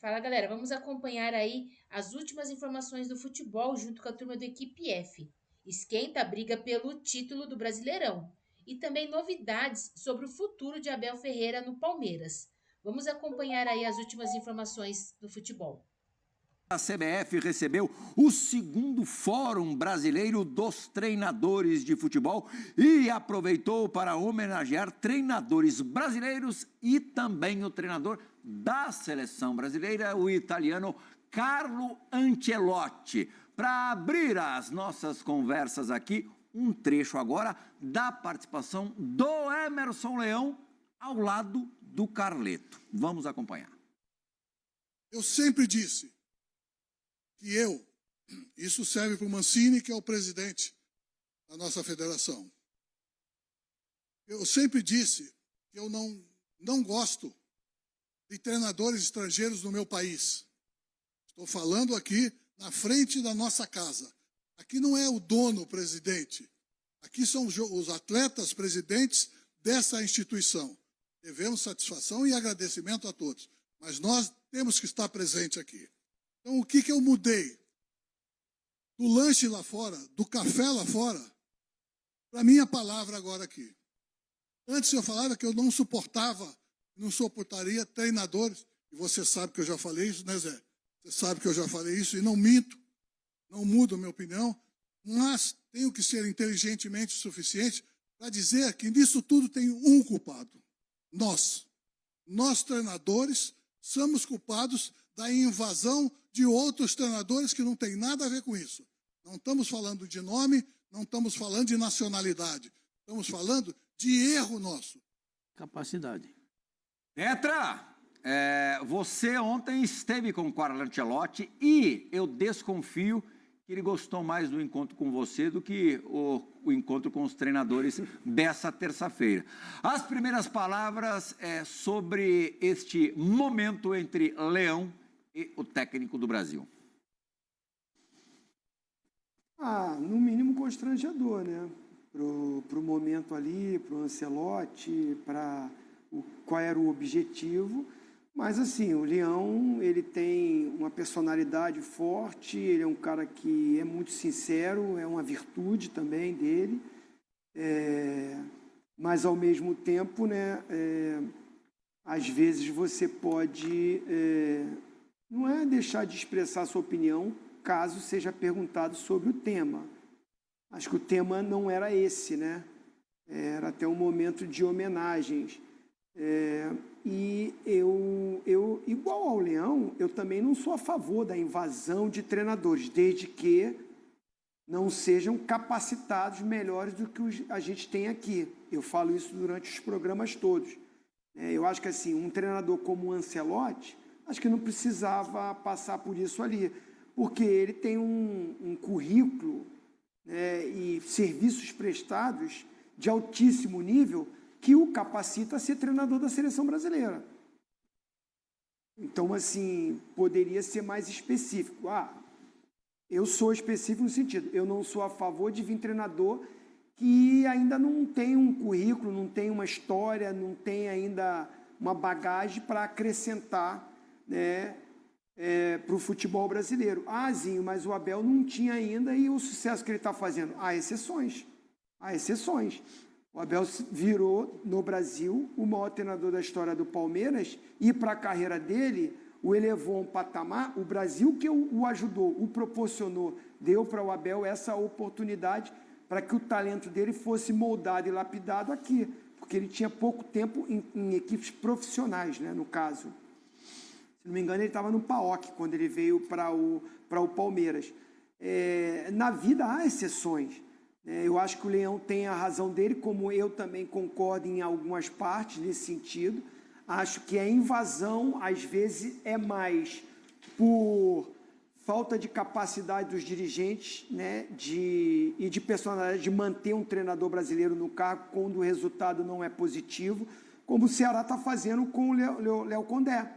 Fala, galera, vamos acompanhar aí as últimas informações do futebol junto com a turma do Equipe F. Esquenta a briga pelo título do Brasileirão e também novidades sobre o futuro de Abel Ferreira no Palmeiras. Vamos acompanhar aí as últimas informações do futebol. A CBF recebeu o segundo Fórum Brasileiro dos Treinadores de Futebol e aproveitou para homenagear treinadores brasileiros e também o treinador da seleção brasileira, o italiano Carlo Ancelotti. Para abrir as nossas conversas aqui, um trecho agora da participação do Emerson Leão ao lado do Carleto. Vamos acompanhar. Eu sempre disse que isso serve para o Mancini, que é o presidente da nossa federação. Eu sempre disse que eu não gosto de treinadores estrangeiros no meu país. Estou falando aqui na frente da nossa casa. Aqui não é o dono, o presidente. Aqui são os atletas presidentes dessa instituição. Devemos satisfação e agradecimento a todos. Mas nós temos que estar presente aqui. Então, o que eu mudei? Do lanche lá fora, do café lá fora, para a minha palavra agora aqui. Antes eu falava que eu não suportaria treinadores, e você sabe que eu já falei isso, né, Zé? Você sabe que eu já falei isso e não minto, não mudo a minha opinião, mas tenho que ser inteligentemente o suficiente para dizer que nisso tudo tem um culpado. Nós treinadores, somos culpados da invasão de outros treinadores que não tem nada a ver com isso. Não estamos falando de nome, não estamos falando de nacionalidade. Estamos falando de erro nosso. Capacidade. Petra, você ontem esteve com o Carlo Ancelotti e eu desconfio que ele gostou mais do encontro com você do que o encontro com os treinadores dessa terça-feira. As primeiras palavras sobre este momento entre Leão e o técnico do Brasil. No mínimo constrangedor, né? Pro momento ali, pro Ancelotti, qual era o objetivo. Mas, assim, o Leão, ele tem uma personalidade forte, ele é um cara que é muito sincero, é uma virtude também dele. Mas, ao mesmo tempo, né, às vezes você pode... não é deixar de expressar sua opinião caso seja perguntado sobre o tema. Acho que o tema não era esse, né? Era até um momento de homenagens. E eu, igual ao Leão, eu também não sou a favor da invasão de treinadores, desde que não sejam capacitados melhores do que a gente tem aqui. Eu falo isso durante os programas todos. Eu acho que assim, um treinador como o Ancelotti, acho que não precisava passar por isso ali, porque ele tem um currículo, né, e serviços prestados de altíssimo nível que o capacita a ser treinador da seleção brasileira. Então, assim, poderia ser mais específico. Eu sou específico no sentido, eu não sou a favor de vir treinador que ainda não tem um currículo, não tem uma história, não tem ainda uma bagagem para acrescentar, né, para o futebol brasileiro. Zinho, mas o Abel não tinha ainda, e o sucesso que ele está fazendo? Há exceções. Há exceções. O Abel virou, no Brasil, o maior treinador da história do Palmeiras, e para a carreira dele, o elevou a um patamar. O Brasil que o ajudou, o proporcionou, deu para o Abel essa oportunidade para que o talento dele fosse moldado e lapidado aqui, porque ele tinha pouco tempo em equipes profissionais, né, no caso. Se não me engano, ele estava no PAOK, quando ele veio para o Palmeiras. Na vida há exceções. Eu acho que o Leão tem a razão dele, como eu também concordo em algumas partes nesse sentido. Acho que a invasão, às vezes, é mais por falta de capacidade dos dirigentes, né, e de personalidade de manter um treinador brasileiro no cargo quando o resultado não é positivo, como o Ceará está fazendo com o Léo Condé.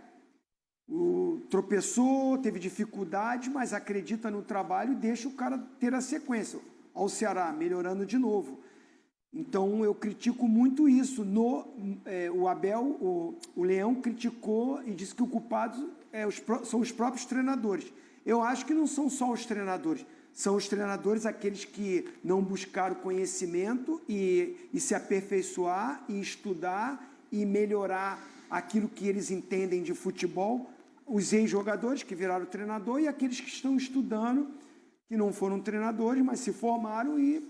Tropeçou, teve dificuldade, mas acredita no trabalho e deixa o cara ter a sequência. Ao Ceará, melhorando de novo. Então, eu critico muito isso. O Abel, o Leão criticou e disse que o culpado são os próprios treinadores. Eu acho que não são só os treinadores. São os treinadores aqueles que não buscaram conhecimento e se aperfeiçoar e estudar e melhorar aquilo que eles entendem de futebol. Os ex-jogadores que viraram treinador e aqueles que estão estudando, que não foram treinadores, mas se formaram e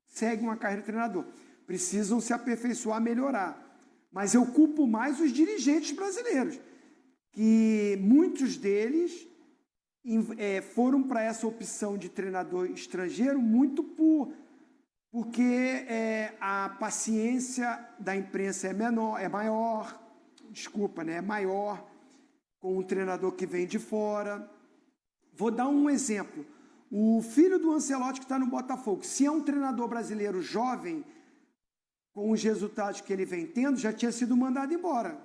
seguem uma carreira de treinador. Precisam se aperfeiçoar, melhorar. Mas eu culpo mais os dirigentes brasileiros, que muitos deles foram para essa opção de treinador estrangeiro muito porque a paciência da imprensa é maior, é maior, com um treinador que vem de fora. Vou dar um exemplo. O filho do Ancelotti, que está no Botafogo, se é um treinador brasileiro jovem, com os resultados que ele vem tendo, já tinha sido mandado embora.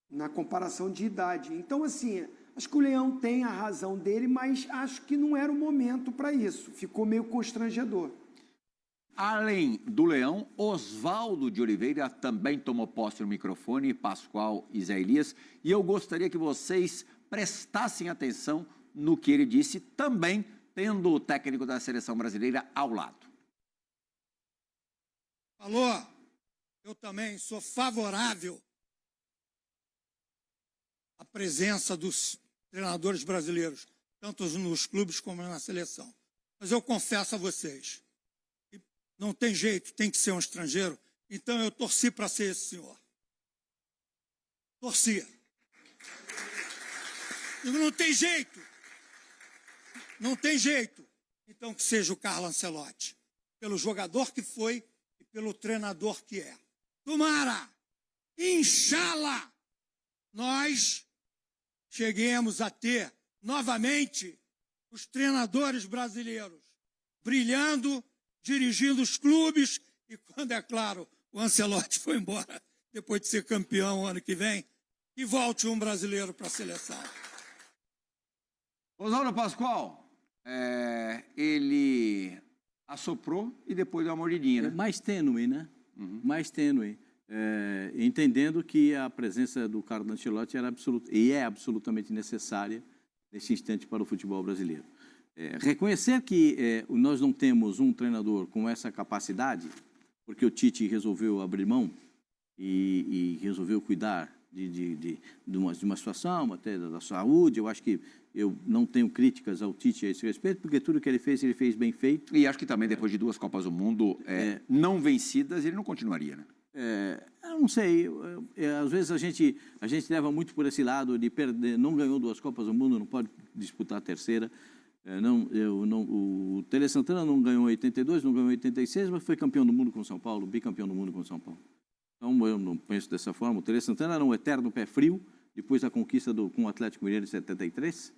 Na comparação de idade. Então, assim, acho que o Leão tem a razão dele, mas acho que não era o momento para isso. Ficou meio constrangedor. Além do Leão, Oswaldo de Oliveira também tomou posse no microfone, Pascoal e Zé Elias, e eu gostaria que vocês prestassem atenção no que ele disse, também tendo o técnico da seleção brasileira ao lado. Falou, eu também sou favorável à presença dos treinadores brasileiros, tanto nos clubes como na seleção. Mas eu confesso a vocês, que não tem jeito, tem que ser um estrangeiro, então eu torci para ser esse senhor. Torcia. Não tem jeito. Não tem jeito. Então que seja o Carlo Ancelotti, pelo jogador que foi e pelo treinador que é. Tomara, inshallah, nós cheguemos a ter novamente os treinadores brasileiros brilhando, dirigindo os clubes e, quando é claro, o Ancelotti foi embora depois de ser campeão ano que vem, e volte um brasileiro para a seleção. Oswaldo Pascoal, ele assoprou e depois deu uma mordidinha, né? Mais tênue, né? Mais tênue. Entendendo que a presença do Carlo Ancelotti era absolutamente necessária nesse instante para o futebol brasileiro. Reconhecer que nós não temos um treinador com essa capacidade, porque o Tite resolveu abrir mão e resolveu cuidar de uma situação, até da saúde. Eu acho que eu não tenho críticas ao Tite a esse respeito, porque tudo que ele fez bem feito. E acho que também depois de 2 Copas do Mundo não vencidas, ele não continuaria, né? Eu não sei, às vezes a gente leva muito por esse lado de perder, não ganhou 2 Copas do Mundo, não pode disputar a terceira. O Tele Santana não ganhou em 82, não ganhou em 86, mas foi campeão do mundo com São Paulo, bicampeão do mundo com São Paulo. Então eu não penso dessa forma. O Tele Santana era um eterno pé frio, depois da conquista com o Atlético Mineiro em 73,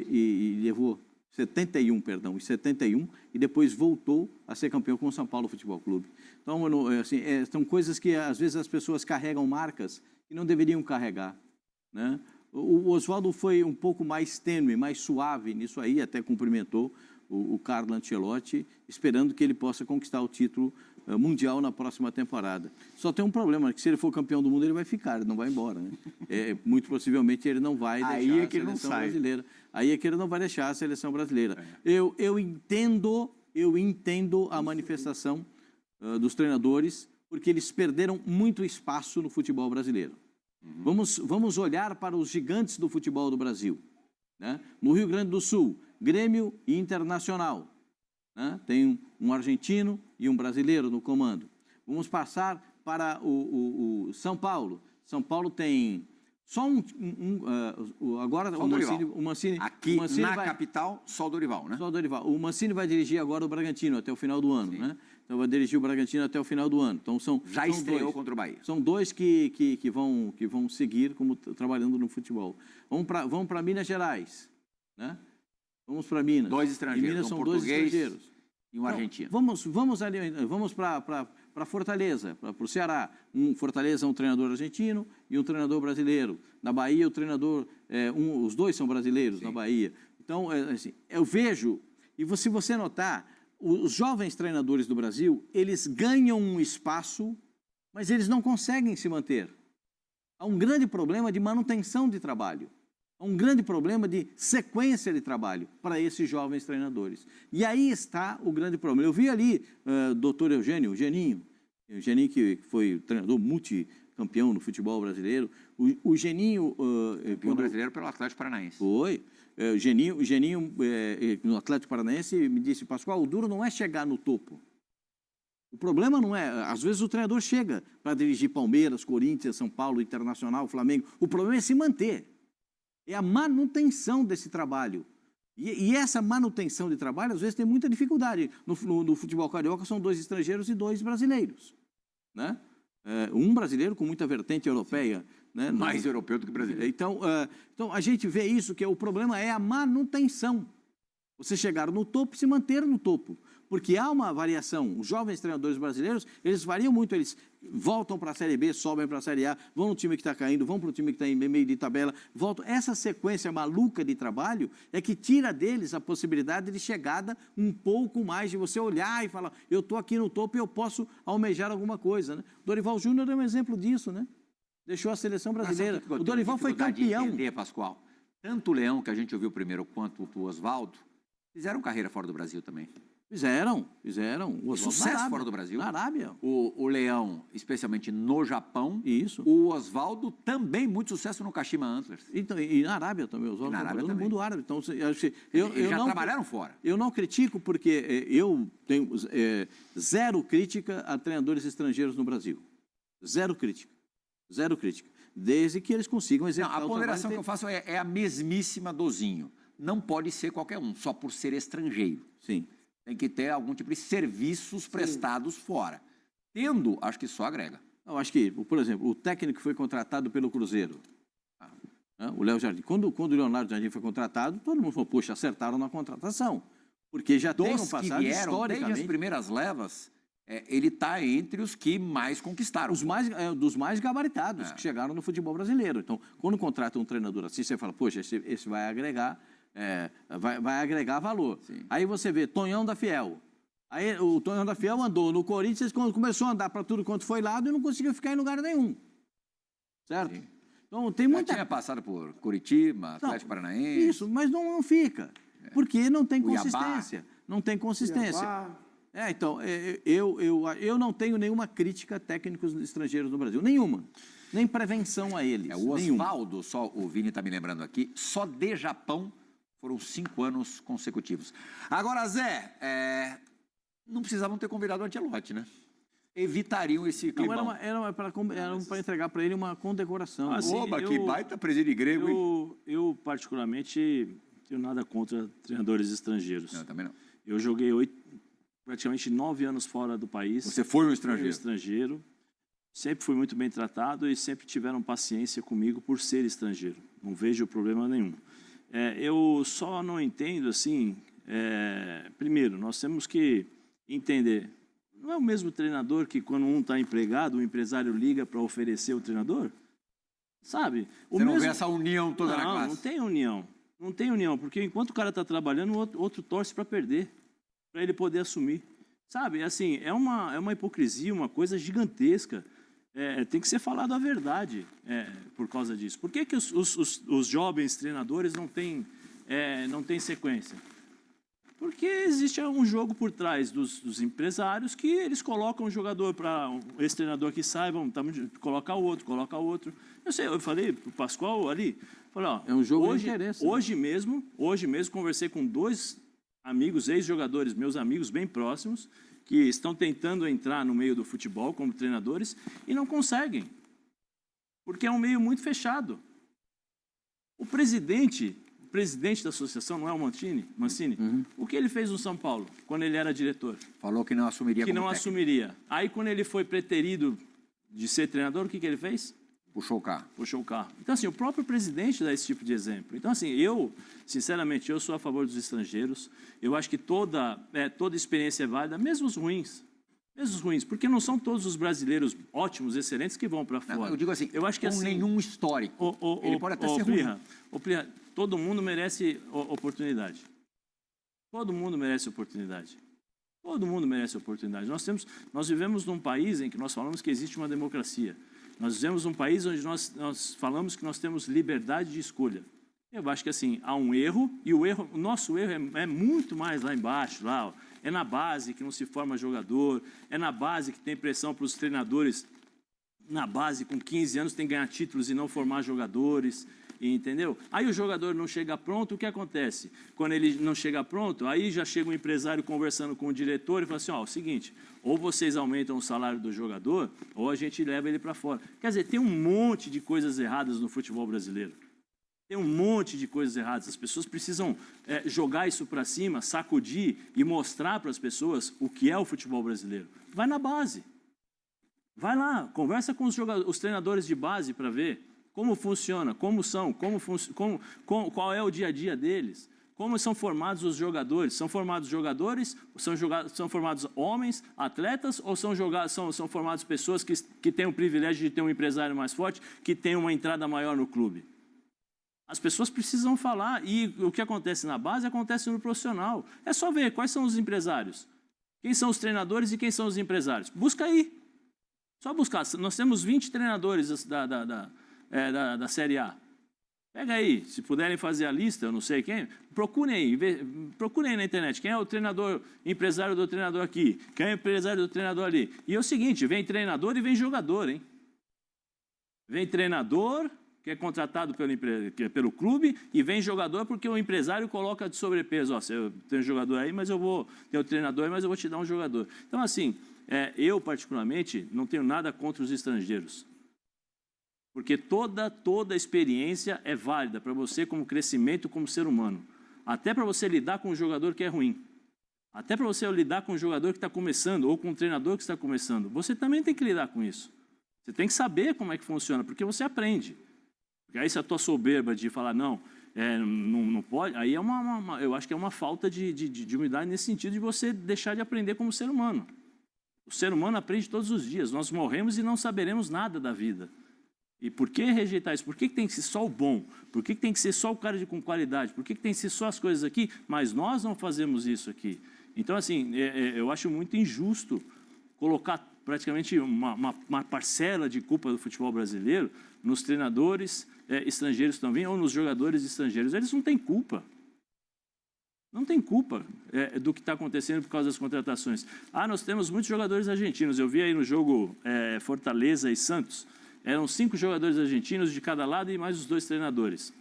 e levou 71, e depois voltou a ser campeão com o São Paulo Futebol Clube. Então, assim, são coisas que às vezes as pessoas carregam marcas que não deveriam carregar, né? O Oswaldo foi um pouco mais tênue, mais suave nisso aí, até cumprimentou o Carlo Ancelotti, esperando que ele possa conquistar o título mundial na próxima temporada. Só tem um problema, que se ele for campeão do mundo, ele vai ficar, ele não vai embora, né? Muito possivelmente ele não vai deixar a seleção brasileira. Aí é que ele não vai deixar a seleção brasileira. Eu entendo a manifestação dos treinadores, porque eles perderam muito espaço no futebol brasileiro. Vamos olhar para os gigantes do futebol do Brasil, né? No Rio Grande do Sul, Grêmio e Internacional, né? Tem um argentino e um brasileiro no comando. Vamos passar para o São Paulo. São Paulo tem só agora só o Mancini. Aqui na capital, só o Dorival, né? Só o Dorival. O Mancini vai dirigir agora o Bragantino até o final do ano, né? Então vai dirigir o Bragantino até o final do ano. Então já estreou contra o Bahia. São 2 que vão seguir como trabalhando no futebol. Vamos para Minas Gerais, né? Vamos para Minas. 2 estrangeiros, Minas são 2 estrangeiros e um argentino. Vamos para Fortaleza, para o Ceará. Fortaleza é um treinador argentino e um treinador brasileiro. Na Bahia, o treinador, os 2 são brasileiros. Sim. Na Bahia. Então, assim, eu vejo, e se você notar, os jovens treinadores do Brasil, eles ganham um espaço, mas eles não conseguem se manter. Há um grande problema de manutenção de trabalho. Há um grande problema de sequência de trabalho para esses jovens treinadores. E aí está o grande problema. Eu vi ali o doutor Eugênio, o Geninho que foi treinador multicampeão no futebol brasileiro. O Geninho... Campeão brasileiro pelo Atlético Paranaense. Foi. O Geninho no Atlético Paranaense me disse, Pascoal, o duro não é chegar no topo. O problema não é... Às vezes o treinador chega para dirigir Palmeiras, Corinthians, São Paulo, Internacional, Flamengo. O problema é se manter. É a manutenção desse trabalho. E essa manutenção de trabalho, às vezes, tem muita dificuldade. No futebol carioca, são 2 estrangeiros e 2 brasileiros. Né? Um brasileiro com muita vertente europeia. Né? Mais europeu do que brasileiro. Então, a gente vê isso, que o problema é a manutenção. Você chegar no topo e se manter no topo. Porque há uma variação. Os jovens treinadores brasileiros, eles variam muito. Eles voltam para a Série B, sobem para a Série A, vão no time que está caindo, vão para o time que está em meio de tabela, voltam. Essa sequência maluca de trabalho é que tira deles a possibilidade de chegada um pouco mais, de você olhar e falar, eu estou aqui no topo e eu posso almejar alguma coisa. Né? Dorival Júnior é um exemplo disso, né? Deixou a seleção brasileira. O Dorival foi campeão. Entender, Pascoal. Tanto o Leão, que a gente ouviu primeiro, quanto o Oswaldo, fizeram carreira fora do Brasil também. Fizeram. O Sucesso fora do Brasil. Na Arábia. O Leão, especialmente no Japão. Isso. O Oswaldo também muito sucesso no Kashima Antlers. Então, e na Arábia também. Os na Arábia no também. mundo árabe. Então, Eles já trabalharam fora. Eu não critico porque eu tenho zero crítica a treinadores estrangeiros no Brasil. Zero crítica. Desde que eles consigam executar a ponderação que eu faço é a mesmíssima dozinho. Não pode ser qualquer um, só por ser estrangeiro. Sim. Tem que ter algum tipo de serviços prestados fora. Tendo, acho que só agrega. Eu acho que, por exemplo, o técnico que foi contratado pelo Cruzeiro, o Léo Jardim. Quando o Leonardo Jardim foi contratado, todo mundo falou, poxa, acertaram na contratação. Porque já tem um passado que vieram, historicamente. desde as primeiras levas, ele está entre os que mais conquistaram. Dos mais gabaritados que chegaram no futebol brasileiro. Então, quando contrata um treinador assim, você fala, poxa, esse vai agregar... vai agregar valor. Sim. Aí você vê Tonhão da Fiel. Aí o Tonhão da Fiel andou no Corinthians, quando começou a andar para tudo quanto foi lado e não conseguiu ficar em lugar nenhum. Certo? Sim. Então tem muita... Já tinha passado por Curitiba, Atlético Paranaense. Isso, mas não fica. Porque não tem Cuiabá. consistência. Não tem consistência. Cuiabá. Então, eu não tenho nenhuma crítica a técnicos estrangeiros no Brasil. Nenhuma. Nem prevenção a eles. O Oswaldo, só o Vini está me lembrando aqui, só de Japão foram 5 anos consecutivos. Agora, Zé, não precisavam ter convidado o Ancelotti, né? Evitariam esse clima. Era para entregar para ele uma condecoração. Oba, que baita presídio grego, hein? Eu, particularmente, tenho nada contra treinadores estrangeiros. Não, também não. Eu joguei praticamente 9 anos fora do país. Você foi um estrangeiro? Fui um estrangeiro. Sempre fui muito bem tratado e sempre tiveram paciência comigo por ser estrangeiro. Não vejo problema nenhum. Eu só não entendo, assim... primeiro, nós temos que entender... Não é o mesmo treinador que quando um está empregado, o empresário liga para oferecer o treinador? Sabe? Você não vê essa união toda na classe? Não tem união. Não tem união, porque enquanto o cara está trabalhando, o outro torce para perder, para ele poder assumir. Sabe? Assim, é uma hipocrisia, uma coisa gigantesca. Tem que ser falado a verdade por causa disso. Por que os jovens treinadores não têm sequência? Porque existe um jogo por trás dos empresários que eles colocam um jogador para esse treinador que sai, colocar o outro. Eu falei para o Pascoal ali, falei, ó, é um jogo de interesse. Hoje mesmo conversei com 2 amigos, ex-jogadores, meus amigos bem próximos, que estão tentando entrar no meio do futebol como treinadores e não conseguem, porque é um meio muito fechado. O presidente da associação, não é o Mancini? Uhum. O que ele fez no São Paulo, quando ele era diretor? Falou que não assumiria como técnico. Assumiria. Aí, quando ele foi preterido de ser treinador, o que ele fez? Puxou o carro. Então, assim, o próprio presidente dá esse tipo de exemplo. Então, assim, sinceramente, eu sou a favor dos estrangeiros. Eu acho que toda experiência é válida, mesmo os ruins. Porque não são todos os brasileiros ótimos, excelentes, que vão para fora. Não, eu digo assim, eu acho que, com nenhum histórico. Ele pode até ser ruim. Todo mundo merece oportunidade. Todo mundo merece oportunidade. Todo mundo merece oportunidade. Nós vivemos num país em que nós falamos que existe uma democracia. Nós vivemos num país onde nós falamos que nós temos liberdade de escolha. Eu acho que assim, há um erro, e o nosso erro é muito mais lá embaixo, lá, ó. É na base que não se forma jogador, é na base que tem pressão para os treinadores, na base com 15 anos tem que ganhar títulos e não formar jogadores, entendeu? Aí o jogador não chega pronto, o que acontece? Quando ele não chega pronto, aí já chega um empresário conversando com o diretor e fala assim, ó, o seguinte, ou vocês aumentam o salário do jogador, ou a gente leva ele para fora. Quer dizer, tem um monte de coisas erradas no futebol brasileiro. Tem um monte de coisas erradas. As pessoas precisam jogar isso para cima, sacudir e mostrar para as pessoas o que é o futebol brasileiro. Vai na base. Vai lá, conversa com os treinadores de base para ver como funciona, como são, qual é o dia a dia deles, como são formados os jogadores. São formados jogadores, são formados homens, atletas, ou são formados pessoas que têm o privilégio de ter um empresário mais forte, que tem uma entrada maior no clube? As pessoas precisam falar, e o que acontece na base acontece no profissional. É só ver quais são os empresários, quem são os treinadores e quem são os empresários. Busca aí. Só buscar. Nós temos 20 treinadores da Série A. Pega aí, se puderem fazer a lista, eu não sei quem, procurem aí na internet. Quem é o treinador, empresário do treinador aqui? Quem é o empresário do treinador ali? E é o seguinte, vem treinador e vem jogador, hein? Vem treinador, que é contratado pelo clube, e vem jogador porque o empresário coloca de sobrepeso. Ó, eu tenho um jogador aí, tenho um treinador, mas eu vou te dar um jogador. Então, assim, eu particularmente não tenho nada contra os estrangeiros. Porque toda experiência é válida para você como crescimento, como ser humano. Até para você lidar com um jogador que é ruim. Até para você lidar com um jogador que está começando, ou com um treinador que está começando. Você também tem que lidar com isso. Você tem que saber como é que funciona, porque você aprende. Porque aí se a tua soberba de falar, não pode, aí eu acho que é uma falta de humildade nesse sentido de você deixar de aprender como ser humano. O ser humano aprende todos os dias. Nós morremos e não saberemos nada da vida. E por que rejeitar isso? Por que tem que ser só o bom? Por que tem que ser só o cara com qualidade? Por que tem que ser só as coisas aqui? Mas nós não fazemos isso aqui. Então, assim, eu acho muito injusto colocar praticamente uma parcela de culpa do futebol brasileiro nos treinadores estrangeiros também, ou nos jogadores estrangeiros. Eles não têm culpa. Não tem culpa do que está acontecendo por causa das contratações. Nós temos muitos jogadores argentinos. Eu vi aí no jogo Fortaleza e Santos, eram 5 jogadores argentinos de cada lado e mais os 2 treinadores.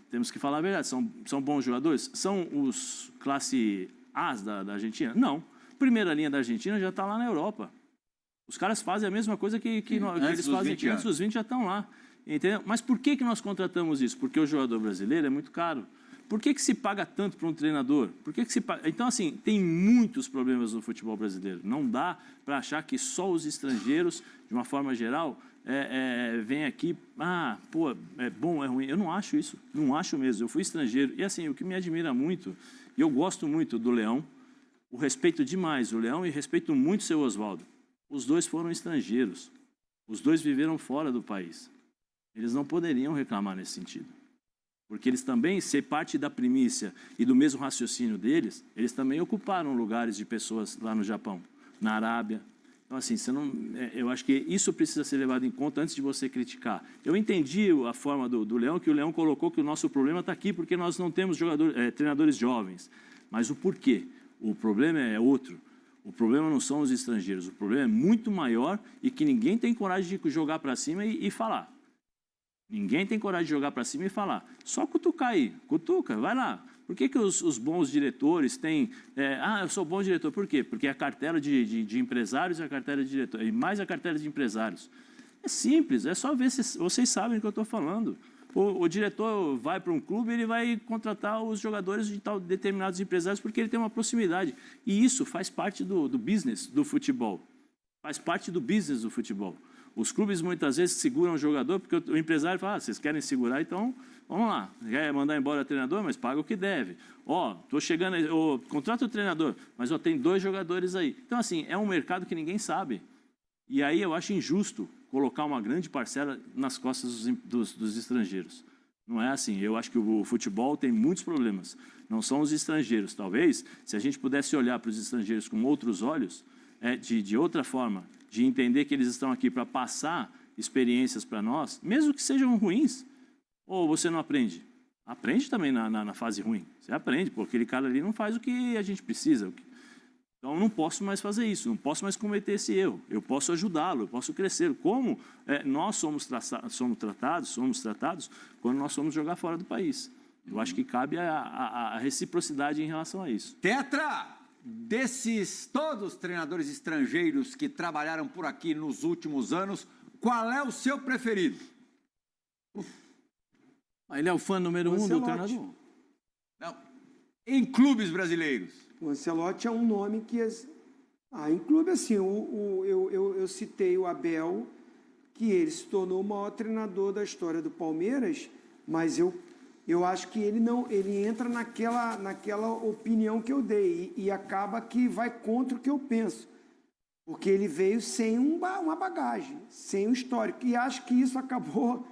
Temos que falar a verdade, são bons jogadores? São os classe A da Argentina? Não. Primeira linha da Argentina já está lá na Europa. Os caras fazem a mesma coisa que eles fazem aqui, antes dos 20 já estão lá. Entendeu? Mas por que nós contratamos isso? Porque o jogador brasileiro é muito caro. Por que se paga tanto para um treinador? Por que se paga? Então, assim, tem muitos problemas no futebol brasileiro. Não dá para achar que só os estrangeiros, de uma forma geral, vêm aqui, é bom, é ruim. Eu não acho isso, não acho mesmo. Eu fui estrangeiro. E, assim, o que me admira muito, e eu gosto muito do Leão, o respeito demais o Leão e respeito muito o seu Oswaldo. Os 2 foram estrangeiros. Os 2 viveram fora do país. Eles não poderiam reclamar nesse sentido. Porque eles também, ser parte da primícia e do mesmo raciocínio deles, eles também ocuparam lugares de pessoas lá no Japão, na Arábia. Então, assim, eu acho que isso precisa ser levado em conta antes de você criticar. Eu entendi a forma do Leão, que o Leão colocou que o nosso problema está aqui porque nós não temos treinadores jovens. Mas o porquê? O problema é outro. O problema não são os estrangeiros. O problema é muito maior e que ninguém tem coragem de jogar para cima e falar. Ninguém tem coragem de jogar para cima e falar. Só cutucar aí. Cutuca, vai lá. Por que os bons diretores têm... eu sou bom diretor. Por quê? Porque a cartela de empresários é a cartela de diretores. E mais a cartela de empresários. É simples. É só ver se vocês sabem o que eu estou falando. O diretor vai para um clube, ele vai contratar os jogadores de determinados empresários porque ele tem uma proximidade. E isso faz parte do business do futebol. Faz parte do business do futebol. Os clubes muitas vezes seguram o jogador porque o empresário fala, vocês querem segurar, então vamos lá. Quer mandar embora o treinador, mas paga o que deve. Estou chegando, contrata o treinador, mas tem 2 jogadores aí. Então, assim, é um mercado que ninguém sabe. E aí eu acho injusto colocar uma grande parcela nas costas dos estrangeiros. Não é assim. Eu acho que o futebol tem muitos problemas. Não são os estrangeiros. Talvez, se a gente pudesse olhar para os estrangeiros com outros olhos, de outra forma, de entender que eles estão aqui para passar experiências para nós, mesmo que sejam ruins, ou você não aprende? Aprende também na fase ruim. Você aprende, porque aquele cara ali não faz o que a gente precisa. Então, eu não posso mais fazer isso, não posso mais cometer esse erro. Eu posso ajudá-lo, eu posso crescer. Como nós somos tratados quando nós somos jogar fora do país. Eu acho que cabe a reciprocidade em relação a isso. Tetra, desses todos os treinadores estrangeiros que trabalharam por aqui nos últimos anos, qual é o seu preferido? Ele é o fã número 1 do treinador. Não. Em clubes brasileiros. O Ancelotti é um nome que... em clube, assim, eu citei o Abel, que ele se tornou o maior treinador da história do Palmeiras, mas eu acho que ele entra naquela opinião que eu dei e acaba que vai contra o que eu penso. Porque ele veio sem uma bagagem, sem um histórico. E acho que isso acabou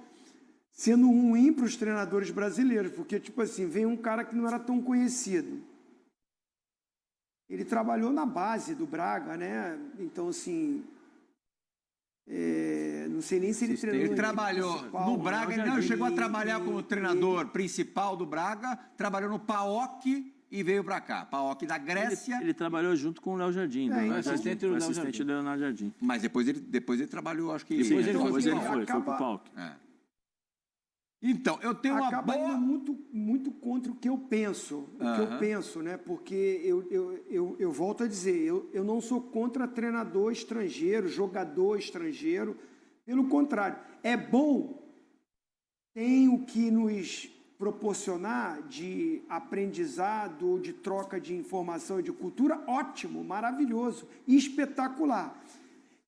sendo ruim para os treinadores brasileiros, porque, tipo assim, veio um cara que não era tão conhecido. Ele trabalhou na base do Braga, né? Então, assim, não sei nem se ele treinou. Ele trabalhou no Braga, ele não chegou a trabalhar como treinador principal do Braga, trabalhou no PAOK e veio para cá. PAOK da Grécia. Ele trabalhou junto com o Léo Jardim, assistente do Leonardo Jardim. Mas depois ele trabalhou, acho que... Depois ele foi para o PAOK. Então, eu tenho uma boa... Acaba indo muito contra o que eu penso, né? Porque eu volto a dizer, eu não sou contra treinador estrangeiro, jogador estrangeiro, pelo contrário, é bom, tem o que nos proporcionar de aprendizado, de troca de informação e de cultura, ótimo, maravilhoso e espetacular.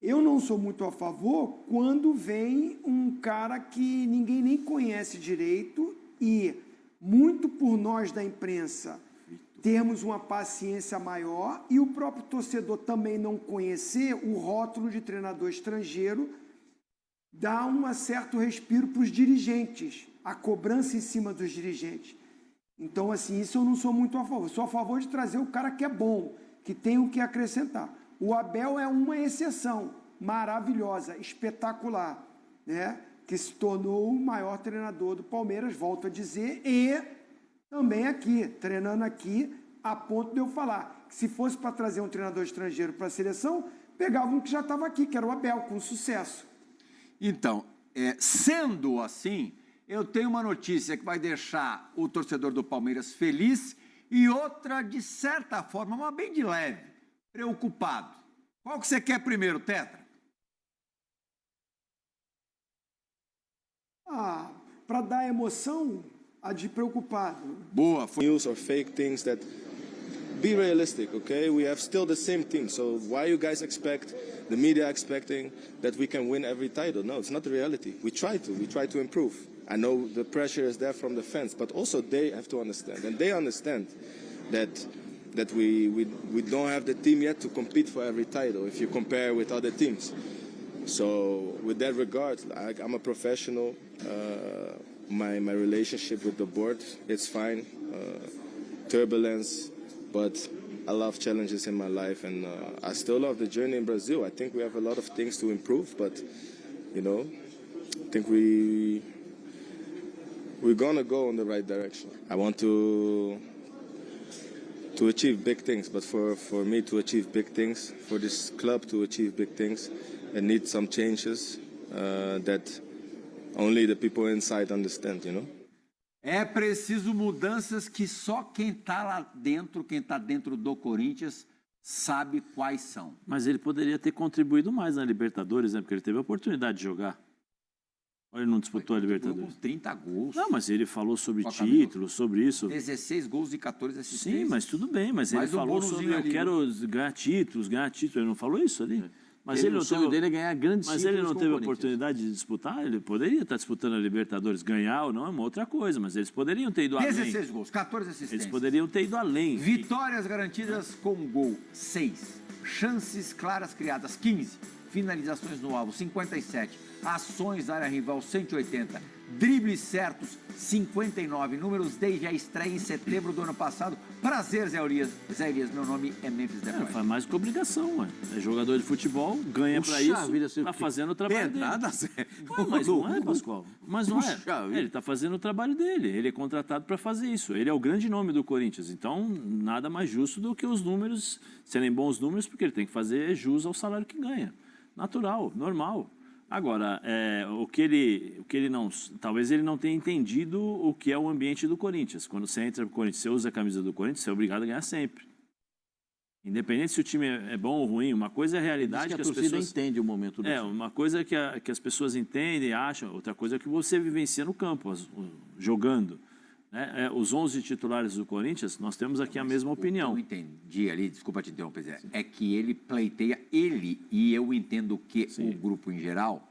Eu não sou muito a favor quando vem um cara que ninguém nem conhece direito e, muito por nós da imprensa, termos uma paciência maior e o próprio torcedor também não conhecer o rótulo de treinador estrangeiro, dá um certo respiro para os dirigentes, a cobrança em cima dos dirigentes. Então, assim, isso eu não sou muito a favor. Sou a favor de trazer o cara que é bom, que tem o que acrescentar. O Abel é uma exceção maravilhosa, espetacular, né? Que se tornou o maior treinador do Palmeiras, volto a dizer, e também aqui, treinando aqui, a ponto de eu falar que se fosse para trazer um treinador estrangeiro para a seleção, pegava um que já estava aqui, que era o Abel, com sucesso. Então, sendo assim, eu tenho uma notícia que vai deixar o torcedor do Palmeiras feliz e outra, de certa forma, mas bem de leve, preocupado. Qual que você quer primeiro, Tetra? Para dar emoção, a de preocupado. Boa. News or fake things that be realistic, okay? We have still the same team, so why you guys expect, the media expecting that we can win every title? No, it's not the reality. We try to improve. I know the pressure is there from the fans, but also they have to understand, and they understand that we don't have the team yet to compete for every title if you compare with other teams. So with that regard, I'm a professional. My relationship with the board, it's fine. Turbulence, but I love challenges in my life, and I still love the journey in Brazil. I think we have a lot of things to improve, but you know, I think we're gonna go in the right direction. I want to achieve big things, but for me to achieve big things, for this club to achieve big things, it needs some changes that only the people inside understand, you know? É preciso mudanças que só quem está lá dentro, quem está dentro do Corinthians, sabe quais são. Mas ele poderia ter contribuído mais na Libertadores, né? Porque ele teve a oportunidade de jogar. Ou ele não disputou a Libertadores? 30 gols. Não, mas ele falou sobre títulos, sobre isso. 16 gols e 14 assistências. Sim, mas tudo bem. Mas ele falou sobre eu quero ganhar títulos. Ele não falou isso ali? Mas o sonho dele é ganhar grandes títulos. Mas ele não teve a oportunidade de disputar? Ele poderia estar disputando a Libertadores. Ganhar ou não é uma outra coisa, mas eles poderiam ter ido além. 16 gols, 14 assistências. Eles poderiam ter ido além. Vitórias garantidas com gol, 6. Chances claras criadas, 15. finalizações no alvo, 57, ações da área rival, 180, dribles certos, 59, números desde a estreia em setembro do ano passado. Prazer, Zé Elias. Zé Elias, meu nome é Memphis Depay. Faz mais que obrigação, ué. É jogador de futebol, ganha pra isso, tá fazendo o trabalho dele. Nada, Zé. Mas não é, Pascoal? Mas não é. Puxa vida. Ele tá fazendo o trabalho dele. Ele é contratado para fazer isso. Ele é o grande nome do Corinthians. Então, nada mais justo do que os números serem bons números, porque ele tem que fazer jus ao salário que ganha. Natural, normal. Agora, o que ele não... Talvez ele não tenha entendido o que é o ambiente do Corinthians. Quando você entra no Corinthians, você usa a camisa do Corinthians, você é obrigado a ganhar sempre. Independente se o time é bom ou ruim, uma coisa é a realidade Diz que que a as torcida pessoas... entende o momento do time. Uma coisa é que as pessoas entendem, acham, outra coisa é que você vivencia no campo, jogando. Né? Os 11 titulares do Corinthians, nós temos aqui a mesma opinião. Eu entendi ali, desculpa te interromper, Zé, é que ele pleiteia, ele, e eu entendo que o grupo em geral,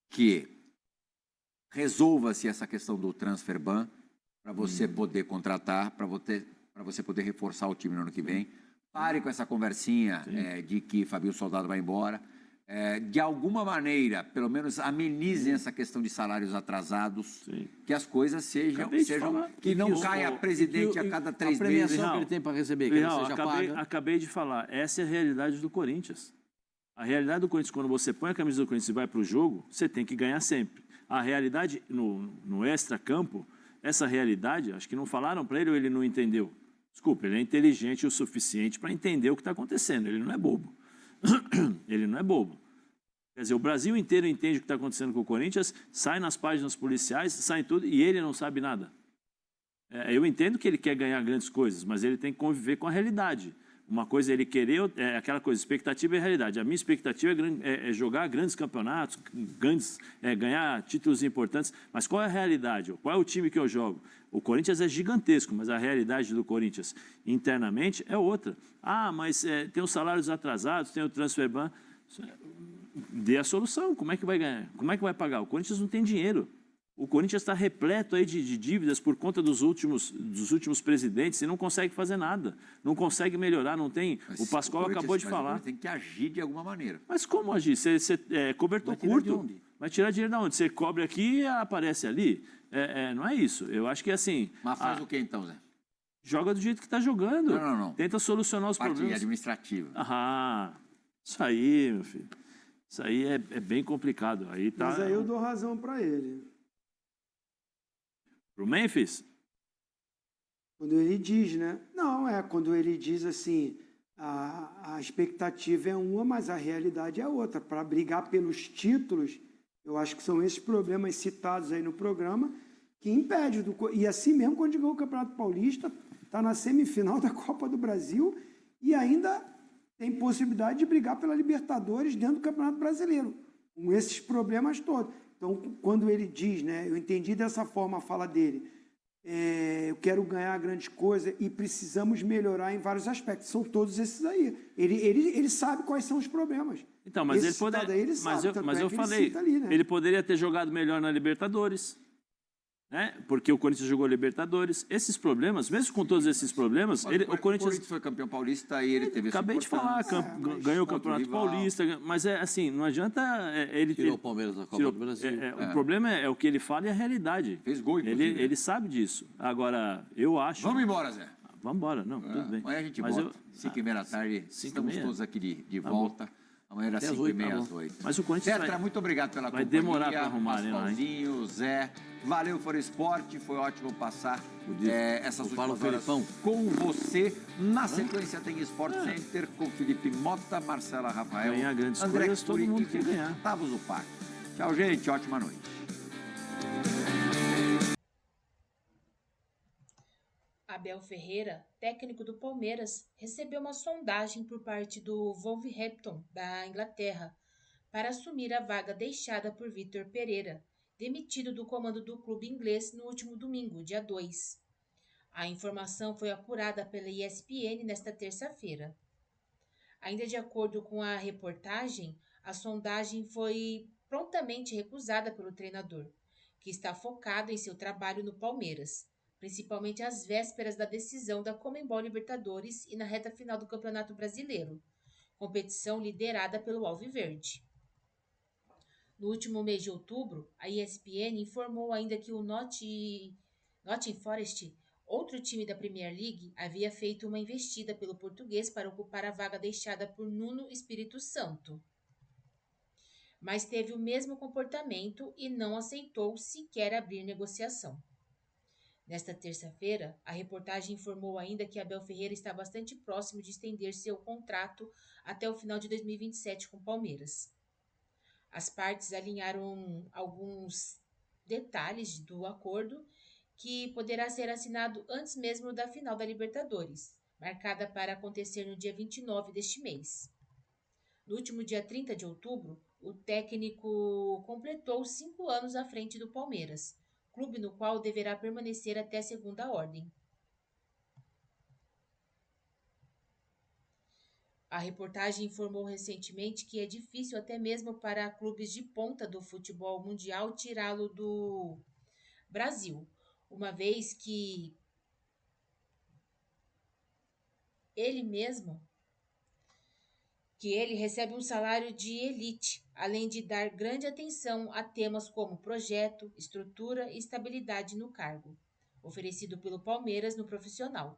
que resolva-se essa questão do transfer ban para você poder contratar, para você poder reforçar o time no ano que vem. Pare com essa conversinha de que Fabio Soldado vai embora. De alguma maneira, pelo menos amenizem essa questão de salários atrasados, que as coisas sejam que não caia presidente a cada 3 meses. Que ele tem para receber, que ele seja paga. Acabei de falar, essa é a realidade do Corinthians. A realidade do Corinthians, quando você põe a camisa do Corinthians e vai para o jogo, você tem que ganhar sempre. A realidade no extra-campo, essa realidade, acho que não falaram para ele ou ele não entendeu. Desculpa, ele é inteligente o suficiente para entender o que está acontecendo, ele não é bobo. Ele não é bobo. Quer dizer, o Brasil inteiro entende o que está acontecendo com o Corinthians, sai nas páginas policiais, sai em tudo, e ele não sabe nada. Eu entendo que ele quer ganhar grandes coisas, mas ele tem que conviver com a realidade. Uma coisa é ele querer, aquela coisa, expectativa e realidade. A minha expectativa é jogar grandes campeonatos, ganhar títulos importantes, mas qual é a realidade? Qual é o time que eu jogo? O Corinthians é gigantesco, mas a realidade do Corinthians internamente é outra. Mas tem os salários atrasados, tem o transfer ban. Dê a solução, como é que vai ganhar? Como é que vai pagar? O Corinthians não tem dinheiro. O Corinthians está repleto aí de dívidas por conta dos últimos presidentes e não consegue fazer nada. Não consegue melhorar, não tem... O Pascoal acabou de falar. Tem que agir de alguma maneira. Mas como agir? Você cobertor curto. Vai tirar dinheiro de onde? Você cobre aqui e aparece ali? Não é isso. Eu acho que é assim... Mas faz o que então, Zé? Joga do jeito que está jogando. Não. Tenta solucionar os Parte problemas. administrativa. Isso aí, meu filho. Isso aí é bem complicado. Mas aí eu dou razão para ele. Pro Memphis? Quando ele diz, né? Não, quando ele diz assim, a expectativa é uma, mas a realidade é outra. Para brigar pelos títulos, eu acho que são esses problemas citados aí no programa que impedem. E assim mesmo, quando ganhou o Campeonato Paulista, está na semifinal da Copa do Brasil e ainda tem possibilidade de brigar pela Libertadores dentro do Campeonato Brasileiro, com esses problemas todos. Então, quando ele diz, né, eu entendi dessa forma a fala dele, eu quero ganhar grandes coisas e precisamos melhorar em vários aspectos. São todos esses aí. Ele sabe quais são os problemas. Então, mas ele poderia. Mas eu falei, ali, né? Ele poderia ter jogado melhor na Libertadores. Né? Porque o Corinthians jogou Libertadores. Esses problemas, mesmo com todos esses problemas, o Corinthians foi campeão paulista e ele teve... Acabei de falar, ganhou o Campeonato Paulista, mas assim, não adianta ele tirou o Palmeiras da Copa do Brasil. O problema é o que ele fala e a realidade. Fez gol, inclusive. Ele sabe disso. Agora, eu acho... Vamos embora, Zé. Vamos embora, não, tudo bem. Amanhã a gente volta, 5h30 da tarde, estamos todos aqui de volta. Amanhã era 5h30 às 8. Mas o Corinthians Tetra, muito obrigado pela companhia. Vai demorar para arrumar, né? Pascoalzinho, Zé. Valeu, For Esporte. Foi ótimo passar essas últimas horas com você. Na sequência tem Sport Center com Felipe Mota, Marcela Rafael, ganhar grandes André coisas, todo mundo quer ganhar. Gustavo Zupac. Tchau, gente. Ótima noite. Abel Ferreira, técnico do Palmeiras, recebeu uma sondagem por parte do Wolverhampton, da Inglaterra, para assumir a vaga deixada por Vitor Pereira, demitido do comando do clube inglês no último domingo, dia 2. A informação foi apurada pela ESPN nesta terça-feira. Ainda de acordo com a reportagem, a sondagem foi prontamente recusada pelo treinador, que está focado em seu trabalho no Palmeiras, principalmente às vésperas da decisão da Conmebol Libertadores e na reta final do Campeonato Brasileiro, competição liderada pelo Alviverde. No último mês de outubro, a ESPN informou ainda que o Nottingham Forest, outro time da Premier League, havia feito uma investida pelo português para ocupar a vaga deixada por Nuno Espírito Santo, mas teve o mesmo comportamento e não aceitou sequer abrir negociação. Nesta terça-feira, a reportagem informou ainda que Abel Ferreira está bastante próximo de estender seu contrato até o final de 2027 com o Palmeiras. As partes alinharam alguns detalhes do acordo, que poderá ser assinado antes mesmo da final da Libertadores, marcada para acontecer no dia 29 deste mês. No último dia 30 de outubro, o técnico completou 5 anos à frente do Palmeiras, clube no qual deverá permanecer até segunda ordem. A reportagem informou recentemente que é difícil até mesmo para clubes de ponta do futebol mundial tirá-lo do Brasil, uma vez que ele recebe um salário de elite, além de dar grande atenção a temas como projeto, estrutura e estabilidade no cargo, oferecido pelo Palmeiras no profissional.